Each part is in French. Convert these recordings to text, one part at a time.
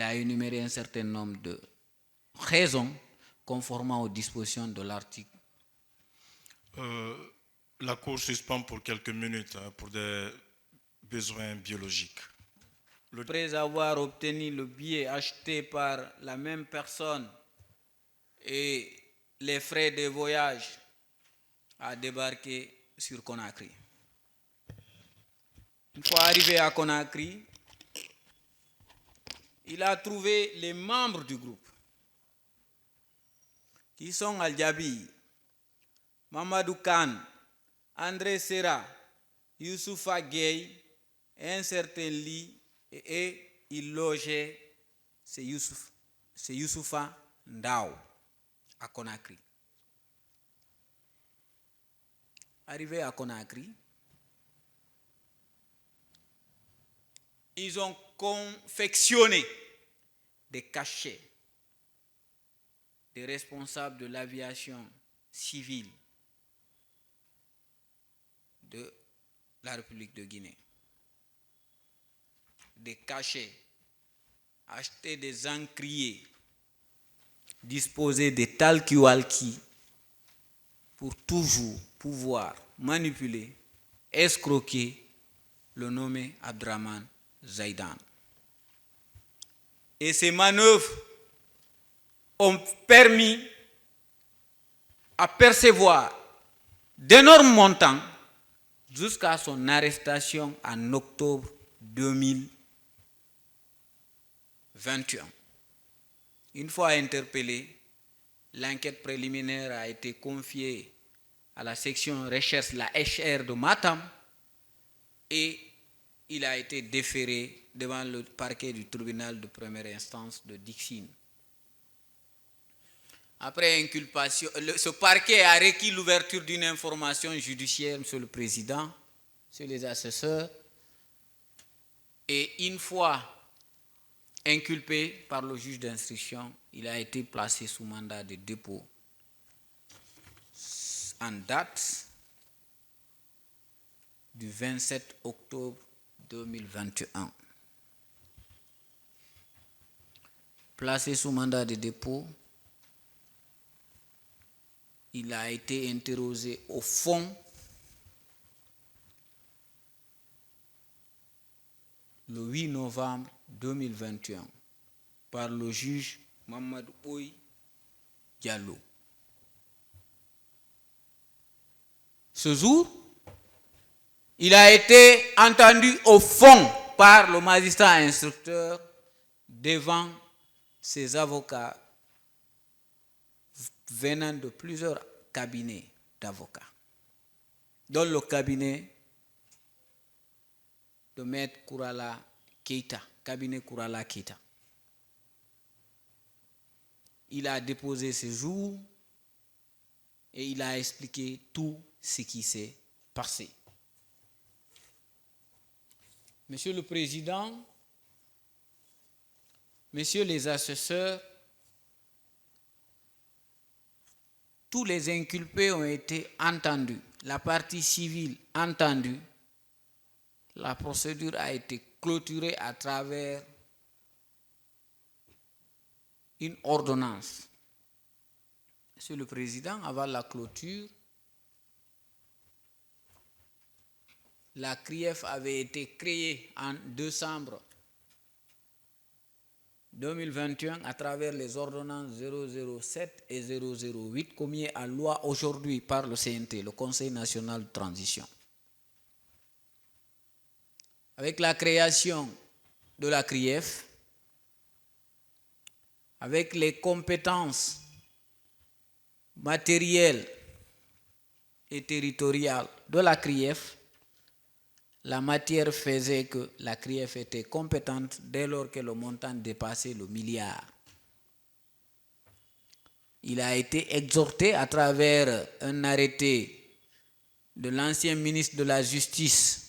a énuméré un certain nombre de raisons conformément aux dispositions de l'article. La Cour suspend pour quelques minutes pour des besoins biologiques. Après avoir obtenu le billet acheté par la même personne et les frais de voyage, a débarqué sur Conakry. Une fois arrivé à Conakry, il a trouvé les membres du groupe qui sont Al-Jabi, Mamadou Khan, André Serra, Youssoufa Gueye et un certain Ly, et il logeait c'est Youssoufa Ndao à Conakry. Arrivé à Conakry, ils ont confectionné des cachets des responsables de l'aviation civile de la République de Guinée. Des cachets, acheter des encriers, disposer des talkie-walkie pour toujours pouvoir manipuler, escroquer le nommé Abdraman Zaidan. Et ces manœuvres ont permis à percevoir d'énormes montants jusqu'à son arrestation en octobre 2021. Une fois interpellé, l'enquête préliminaire a été confiée à la section recherche, la HR de Matam, et il a été déféré devant le parquet du tribunal de première instance de Dixine. Après inculpation, ce parquet a requis l'ouverture d'une information judiciaire, Monsieur le Président, sur les assesseurs, et une fois inculpé par le juge d'instruction, il a été placé sous mandat de dépôt en date du 27 octobre 2021. Placé sous mandat de dépôt, il a été interrogé au fond le 8 novembre 2021 par le juge Mamadou Oy Diallo. Ce jour, il a été entendu au fond par le magistrat instructeur devant ses avocats venant de plusieurs cabinets d'avocats, dont le cabinet de Maître Kourala Keita, cabinet Kourala Keita. Il a déposé ses jours et il a expliqué tout ce qui s'est passé. Monsieur le Président, Messieurs les assesseurs, tous les inculpés ont été entendus, la partie civile entendue. La procédure a été clôturée à travers une ordonnance. Monsieur le Président, avant la clôture, la CRIEF avait été créée en décembre 2021 à travers les ordonnances 007 et 008 commises à loi aujourd'hui par le CNT, le Conseil national de transition. Avec la création de la CRIEF, avec les compétences matérielles et territoriales de la CRIEF, la matière faisait que la CRIEF était compétente dès lors que le montant dépassait le milliard. Il a été exhorté à travers un arrêté de l'ancien ministre de la Justice,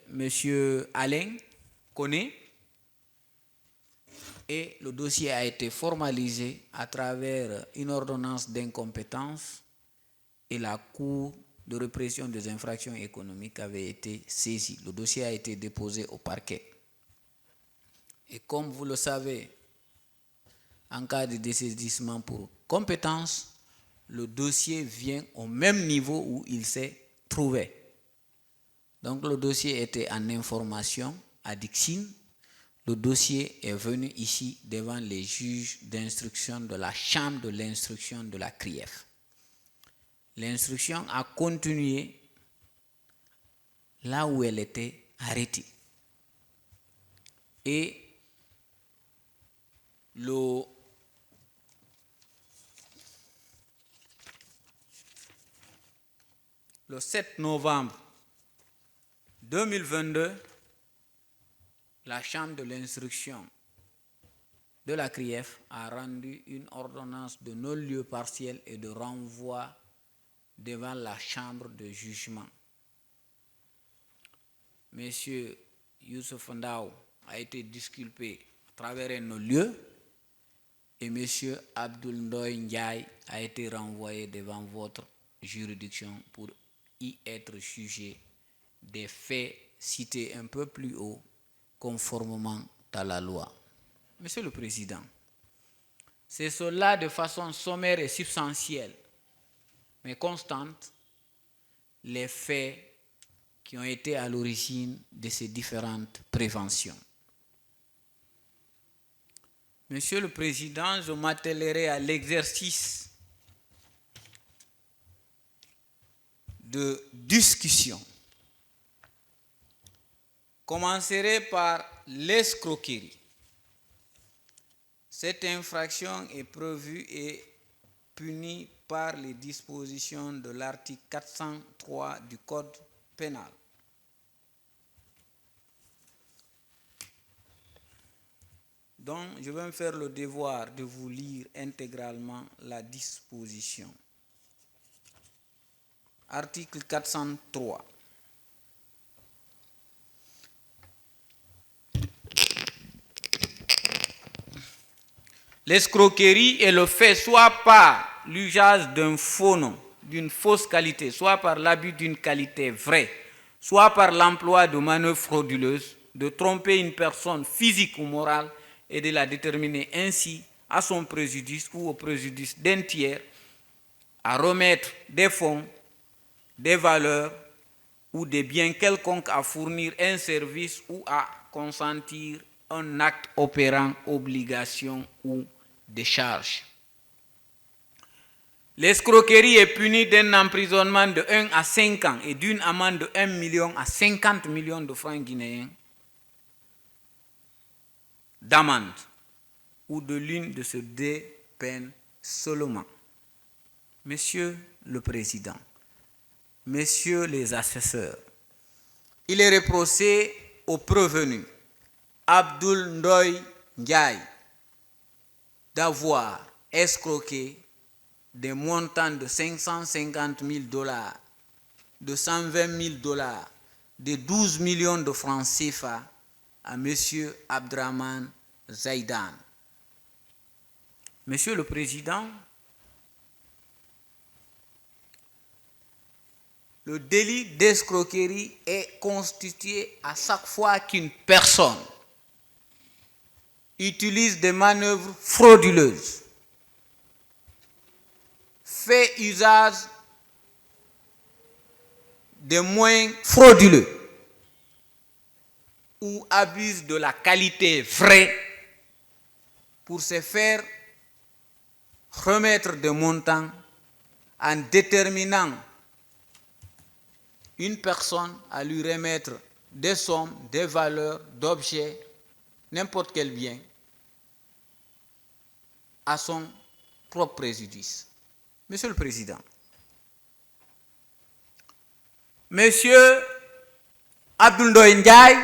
Monsieur Alain Koné, et le dossier a été formalisé à travers une ordonnance d'incompétence et la Cour de répression des infractions économiques avait été saisi. Le dossier a été déposé au parquet. Et comme vous le savez, en cas de dessaisissement pour compétence, le dossier vient au même niveau où il s'est trouvé. Donc le dossier était en information à Dixine. Le dossier est venu ici devant les juges d'instruction de la chambre de l'instruction de la CRIEF. L'instruction a continué là où elle était arrêtée. Et le 7 novembre 2022, la chambre de l'instruction de la CRIEF a rendu une ordonnance de non-lieu partiel et de renvoi devant la chambre de jugement. Monsieur Youssouf Ndao a été disculpé à travers un non-lieu et monsieur Abdoul Ndoye Ndiaye a été renvoyé devant votre juridiction pour y être jugé des faits cités un peu plus haut conformément à la loi. Monsieur le Président, c'est cela de façon sommaire et substantielle, mais constante, les faits qui ont été à l'origine de ces différentes préventions. Monsieur le Président, je m'attellerai à l'exercice de discussion. Commencerai par l'escroquerie. Cette infraction est prévue et punie par les dispositions de l'article 403 du Code pénal. Donc, je vais me faire le devoir de vous lire intégralement la disposition. Article 403. L'escroquerie est le fait soit par l'usage d'un faux nom, d'une fausse qualité, soit par l'abus d'une qualité vraie, soit par l'emploi de manœuvres frauduleuses, de tromper une personne physique ou morale et de la déterminer ainsi à son préjudice ou au préjudice d'un tiers à remettre des fonds, des valeurs ou des biens quelconques, à fournir un service ou à consentir un acte opérant obligation ou décharge. L'escroquerie est punie d'un emprisonnement de 1 à 5 ans et d'une amende de 1 million à 50 millions de francs guinéens d'amende ou de l'une de ces deux peines seulement. Monsieur le Président, Messieurs les assesseurs, il est reproché au prévenu Abdoul Ndoye Ndiaye d'avoir escroqué des montants de 550 000 $, de 120 000 $, de 12 millions de francs CFA à M. Abdraman Zaidan. Monsieur le Président, le délit d'escroquerie est constitué à chaque fois qu'une personne utilise des manœuvres frauduleuses, fait usage des moyens frauduleux ou abuse de la qualité vraie pour se faire remettre des montants en déterminant une personne à lui remettre des sommes, des valeurs, d'objets, n'importe quel bien, à son propre préjudice. Monsieur le Président, Monsieur Abdoul Ndoye Ndiaye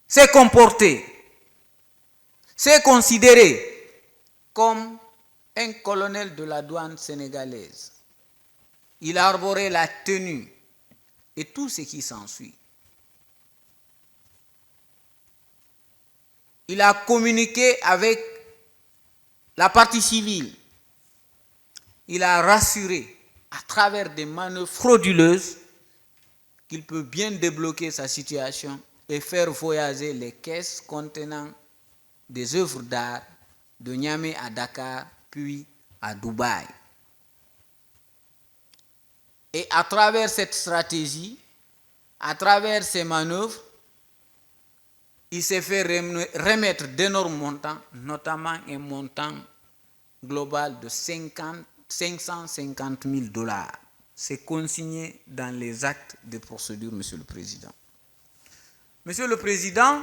s'est comporté, s'est considéré comme un colonel de la douane sénégalaise. Il a arboré la tenue et tout ce qui s'ensuit. Il a communiqué avec la partie civile. Il a rassuré à travers des manœuvres frauduleuses, qu'il peut bien débloquer sa situation et faire voyager les caisses contenant des œuvres d'art de Niamey à Dakar, puis à Dubaï. Et à travers cette stratégie, à travers ces manœuvres, il s'est fait remettre d'énormes montants, notamment un montant global de 550 000 $. C'est consigné dans les actes de procédure, Monsieur le Président. Monsieur le Président,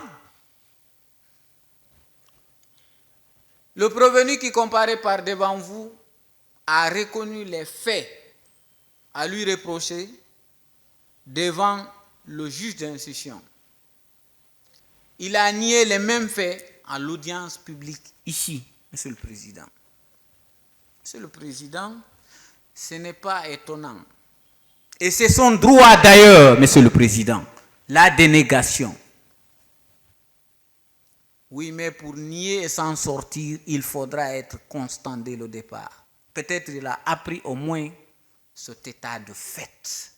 le prévenu qui comparaît par devant vous a reconnu les faits à lui reprocher devant le juge d'instruction. Il a nié les mêmes faits à l'audience publique ici, Monsieur le Président. Monsieur le Président, ce n'est pas étonnant. Et c'est son droit d'ailleurs, Monsieur le Président, la dénégation. Oui, mais pour nier et s'en sortir, il faudra être constant dès le départ. Peut-être il a appris au moins cet état de fait.